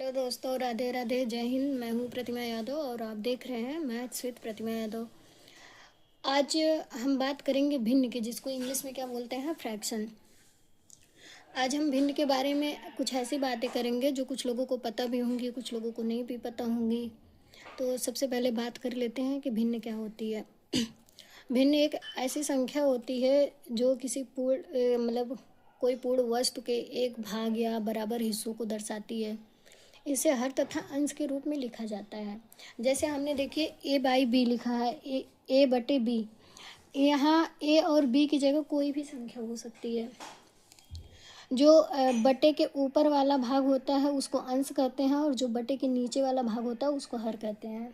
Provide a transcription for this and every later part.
Hello दोस्तों, राधे राधे, जय हिंद। मैं हूँ प्रतिमा यादव और आप देख रहे हैं मैथ्स विद प्रतिमा यादव। आज हम बात करेंगे भिन्न की, जिसको इंग्लिश में क्या बोलते हैं, फ्रैक्शन। आज हम भिन्न के बारे में कुछ ऐसी बातें करेंगे जो कुछ लोगों को पता भी होंगी, कुछ लोगों को नहीं भी पता होंगी। तो सबसे पहले बात कर लेते हैं कि भिन्न क्या होती है। भिन्न एक ऐसी संख्या होती है जो किसी मतलब कोई पूर्ण वस्तु के एक भाग या बराबर हिस्सों को दर्शाती है। इसे हर तथा अंश के रूप में लिखा जाता है। जैसे हमने देखिए A/B लिखा है, ए बटे बी। यहाँ ए और बी की जगह कोई भी संख्या हो सकती है। जो बटे के ऊपर वाला भाग होता है उसको अंश कहते हैं, और जो बटे के नीचे वाला भाग होता है उसको हर कहते हैं।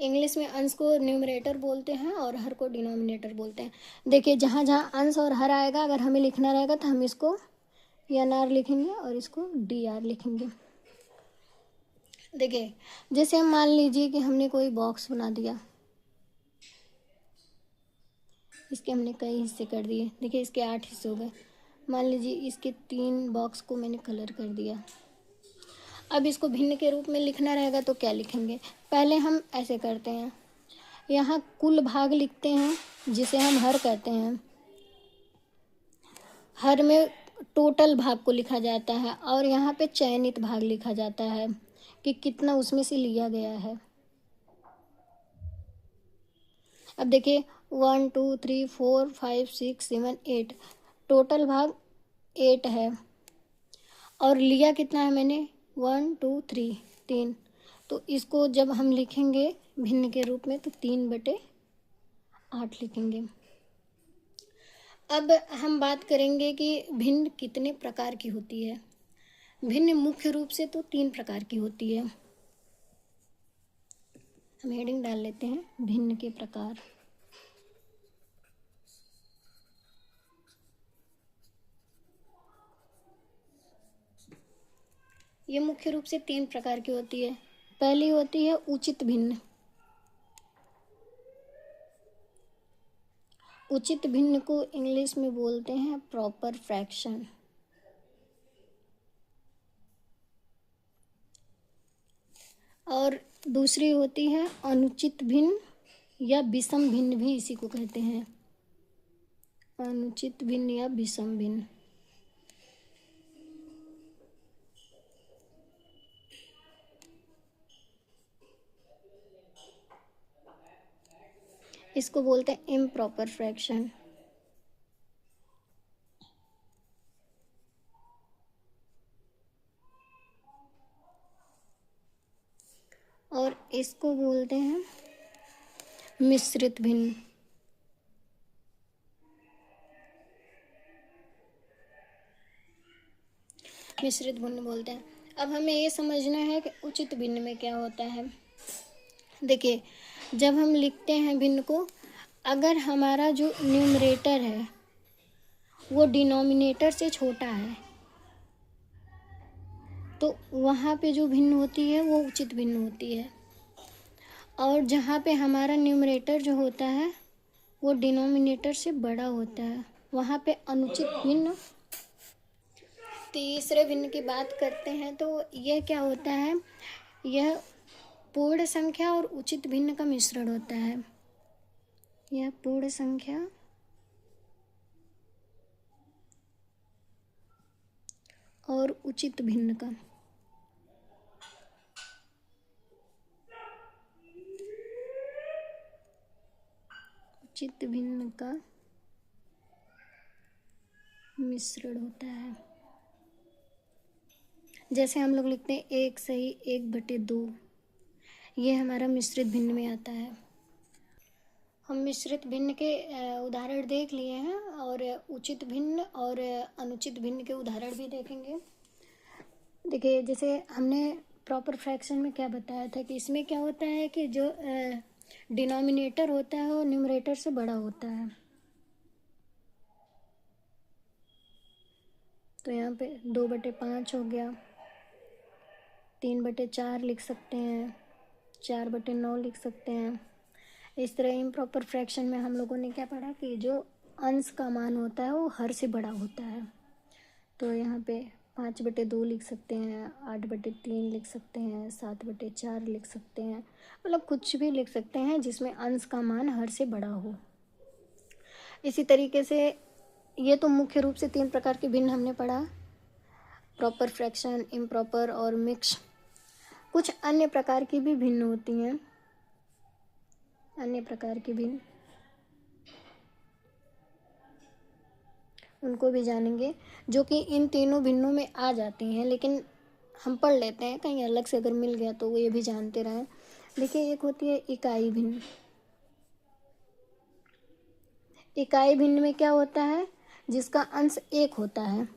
इंग्लिश में अंश को न्यूमरेटर बोलते हैं और हर को डिनोमिनेटर बोलते हैं। देखिए, जहाँ जहाँ अंश और हर आएगा, अगर हमें लिखना रहेगा तो हम इसको NR लिखेंगे और इसको DR लिखेंगे। देखिए, जैसे हम मान लीजिए कि हमने कोई बॉक्स बना दिया, इसके हमने कई हिस्से कर दिए। देखिए, इसके 8 हिस्से हो गए। मान लीजिए इसके 3 बॉक्स को मैंने कलर कर दिया। अब इसको भिन्न के रूप में लिखना रहेगा तो क्या लिखेंगे? पहले हम ऐसे करते हैं, यहाँ कुल भाग लिखते हैं जिसे हम हर कहते हैं। हर में टोटल भाग को लिखा जाता है और यहाँ पे चयनित भाग लिखा जाता है कि कितना उसमें से लिया गया है। अब देखिए 1 2 3 4 5 6 7 8, टोटल भाग 8 है और लिया कितना है मैंने? 1 2 3, 3। तो इसको जब हम लिखेंगे भिन्न के रूप में तो 3/8 लिखेंगे। अब हम बात करेंगे कि भिन्न कितने प्रकार की होती है। भिन्न मुख्य रूप से तो 3 प्रकार की होती है। हम हेडिंग डाल लेते हैं, भिन्न के प्रकार। ये मुख्य रूप से 3 प्रकार की होती है। पहली होती है उचित भिन्न। उचित भिन्न को इंग्लिश में बोलते हैं प्रॉपर फ्रैक्शन। और दूसरी होती है अनुचित भिन्न या विषम भिन्न, भी इसी को कहते हैं, अनुचित भिन्न या विषम भिन्न। इसको बोलते हैं इम्प्रॉपर फ्रैक्शन। और इसको बोलते हैं मिश्रित भिन्न। मिश्रित भिन्न बोलते हैं। अब हमें ये समझना है कि उचित भिन्न में क्या होता है। देखिए, जब हम लिखते हैं भिन्न को, अगर हमारा जो न्यूमरेटर है वो डिनोमिनेटर से छोटा है तो वहाँ पे जो भिन्न होती है वो उचित भिन्न होती है। और जहाँ पे हमारा न्यूमरेटर जो होता है वो डिनोमिनेटर से बड़ा होता है, वहाँ पे अनुचित भिन्न। तीसरे भिन्न की बात करते हैं तो यह क्या होता है, यह पूर्ण संख्या और उचित भिन्न का मिश्रण होता है। यह पूर्ण संख्या और उचित भिन्न का मिश्रण होता है। जैसे हम लोग लिखते हैं 1 सही 1/2, ये हमारा मिश्रित भिन्न में आता है। हम मिश्रित भिन्न के उदाहरण देख लिए हैं और उचित भिन्न और अनुचित भिन्न के उदाहरण भी देखेंगे। देखिए, जैसे हमने प्रॉपर फ्रैक्शन में क्या बताया था कि इसमें क्या होता है कि जो डिनोमिनेटर होता है वो न्यूमरेटर से बड़ा होता है। तो यहाँ पे 2/5 हो गया, 3/4 लिख सकते हैं, 4/9 लिख सकते हैं। इस तरह इम्प्रॉपर फ्रैक्शन में हम लोगों ने क्या पढ़ा कि जो अंश का मान होता है वो हर से बड़ा होता है। तो यहाँ पे 5/2 लिख सकते हैं, 8/3 लिख सकते हैं, 7/4 लिख सकते हैं, मतलब कुछ भी लिख सकते हैं जिसमें अंश का मान हर से बड़ा हो। इसी तरीके से ये तो मुख्य रूप से 3 प्रकार के भिन्न हमने पढ़ा, प्रॉपर फ्रैक्शन, इम्प्रॉपर और मिक्स। कुछ अन्य प्रकार की भी भिन्न होती हैं, अन्य प्रकार की भिन्न, उनको भी जानेंगे, जो कि इन तीनों भिन्नों में आ जाती हैं, लेकिन हम पढ़ लेते हैं, कहीं अलग से अगर मिल गया तो वो ये भी जानते रहें। देखिए, एक होती है इकाई भिन्न। इकाई भिन्न में क्या होता है, जिसका अंश 1 होता है।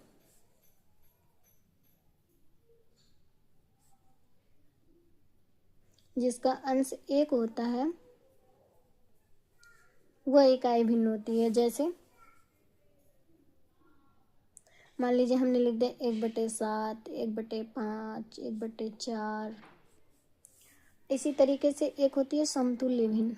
जिसका अंश 1 होता है वह इकाई भिन्न होती है। जैसे मान लीजिए हमने लिख दिया 1/7, 1/5, 1/4। इसी तरीके से एक होती है समतुल्य भिन्न।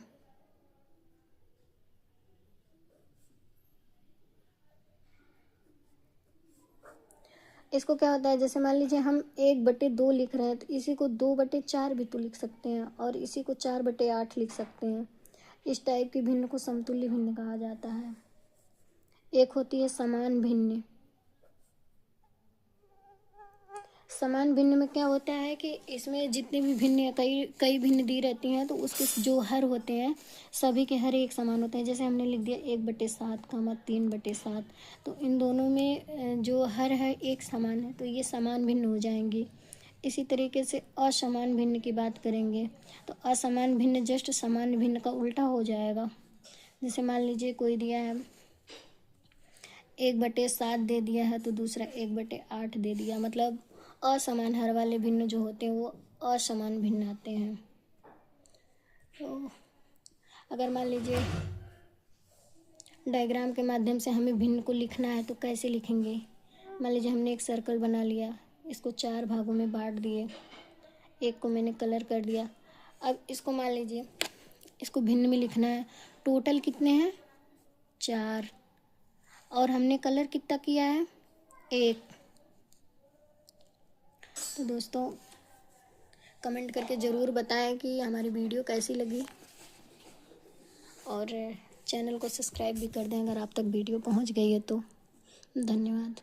इसको क्या होता है, जैसे मान लीजिए हम 1/2 लिख रहे हैं तो इसी को 2/4 भी तो लिख सकते हैं, और इसी को 4/8 लिख सकते हैं। इस टाइप की भिन्न को समतुल्य भिन्न कहा जाता है। एक होती है समान भिन्न। समान भिन्न में क्या होता है कि इसमें जितने भी भिन्न कई कई भिन्न दी रहती हैं तो उसके जो हर होते हैं सभी के हर एक समान होते हैं। जैसे हमने लिख दिया 1/7 का मत 3/7, तो इन दोनों में जो हर है एक समान है, तो ये समान भिन्न हो जाएंगी। इसी तरीके से असमान भिन्न की बात करेंगे तो असमान भिन्न जस्ट समान भिन्न का उल्टा हो जाएगा। जैसे मान लीजिए कोई दिया है 1/7 दे दिया है तो दूसरा 1/8 दे दिया, मतलब असमान हर वाले भिन्न जो होते हैं वो असमान भिन्न आते हैं। तो अगर मान लीजिए डायग्राम के माध्यम से हमें भिन्न को लिखना है तो कैसे लिखेंगे। मान लीजिए हमने एक सर्कल बना लिया, इसको 4 भागों में बांट दिए, एक को मैंने कलर कर दिया। अब इसको मान लीजिए इसको भिन्न में लिखना है, टोटल कितने हैं 4, और हमने कलर कितना किया है 1। तो दोस्तों कमेंट करके ज़रूर बताएं कि हमारी वीडियो कैसी लगी, और चैनल को सब्सक्राइब भी कर दें अगर आप तक वीडियो पहुंच गई है तो। धन्यवाद।